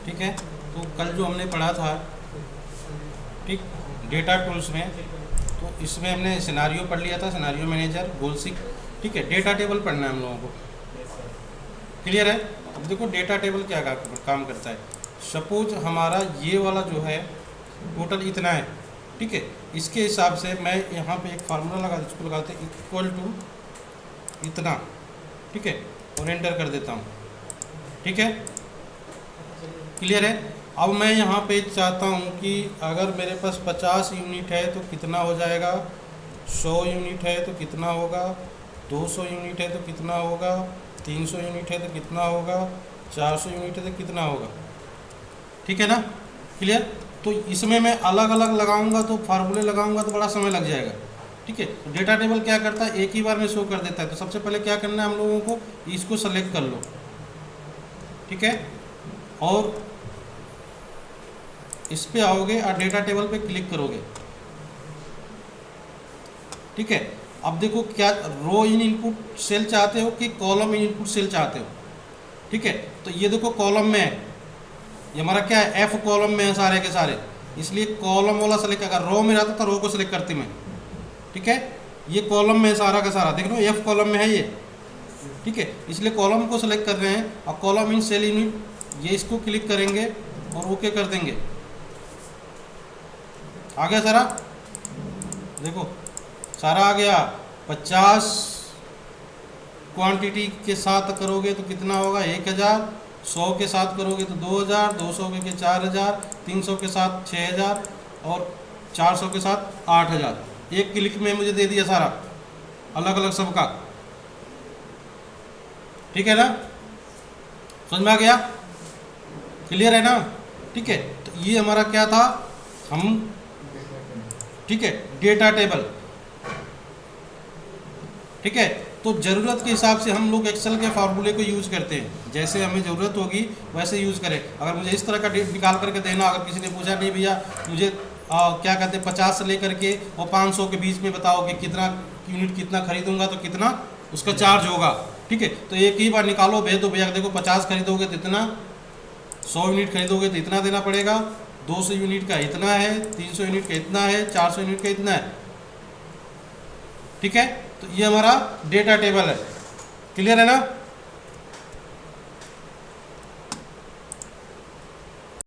ठीक है। तो कल जो हमने पढ़ा था, ठीक, डेटा टूल्स में, तो इसमें हमने सिनारियो पढ़ लिया था, सिनारियो मैनेजर, गोलसिक, ठीक है। डेटा टेबल पढ़ना है हम लोगों को, क्लियर है। अब देखो डेटा टेबल क्या काम करता है। सपोज हमारा ये वाला जो है टोटल इतना है, ठीक है। इसके हिसाब से मैं यहाँ पे एक फार्मूला लगा, इसको लगाते हैं इक्वल टू इतना, ठीक है, और एंटर कर देता हूँ, ठीक है, क्लियर है। अब मैं यहाँ पे चाहता हूँ कि अगर मेरे पास 50 यूनिट है तो कितना हो जाएगा, 100 यूनिट है तो कितना होगा, 200 यूनिट है तो कितना होगा, 300 यूनिट है तो कितना होगा, 400 यूनिट है तो कितना होगा, ठीक है ना, क्लियर। तो इसमें मैं अलग अलग लगाऊंगा तो फार्मूले लगाऊंगा तो बड़ा समय लग जाएगा, ठीक है। तो डेटा टेबल क्या करता है, एक ही बार में शो कर देता है। तो सबसे पहले क्या करना है हम लोगों को, इसको सेलेक्ट कर लो, ठीक है, और इस पे आओगे और डेटा टेबल पे क्लिक करोगे, ठीक है। अब देखो क्या रो इन इनपुट सेल चाहते हो कि कॉलम इन इनपुट सेल चाहते हो, ठीक है। तो ये देखो कॉलम में है, ये हमारा क्या है, एफ कॉलम में है सारे के सारे, इसलिए कॉलम वाला सेलेक्ट, अगर रो में रहता तो रो को सिलेक्ट करती मैं, ठीक है। ये कॉलम में है सारा का सारा, देख लो एफ कॉलम में है ये, ठीक है, इसलिए कॉलम को सिलेक्ट कर रहे हैं। और कॉलम इन सेल यूनिट, ये इसको क्लिक करेंगे और ओके कर देंगे, आ गया सारा, देखो सारा आ गया। 50 क्वांटिटी के साथ करोगे तो कितना होगा, 1000, 100 के साथ करोगे तो 2000, 200 के 4000, 300 के साथ 6000 और 400 के साथ 8000। एक क्लिक में मुझे दे दिया सारा अलग अलग सबका, ठीक है ना, समझ में आ गया, क्लियर है ना, ठीक है। तो ये हमारा क्या था, हम, ठीक है, डेटा टेबल, ठीक है। तो ज़रूरत के हिसाब से हम लोग एक्सेल के फार्मूले को यूज़ करते हैं, जैसे हमें ज़रूरत होगी वैसे यूज़ करें। अगर मुझे इस तरह का डेट निकाल करके देना, अगर किसी ने पूछा नहीं भैया मुझे क्या कहते हैं 50 से लेकर के और 500 के बीच में बताओ कि कितना यूनिट कितना खरीदूंगा तो कितना उसका चार्ज होगा, ठीक है। तो एक ही बार निकालो, भेज दो भैया, देखो 50 खरीदोगे तो इतना, 100 यूनिट खरीदोगे तो इतना देना पड़ेगा, 200 यूनिट का इतना है, 300 यूनिट का इतना है, 400 यूनिट का इतना है, ठीक है। तो ये हमारा डेटा टेबल है, क्लियर है ना।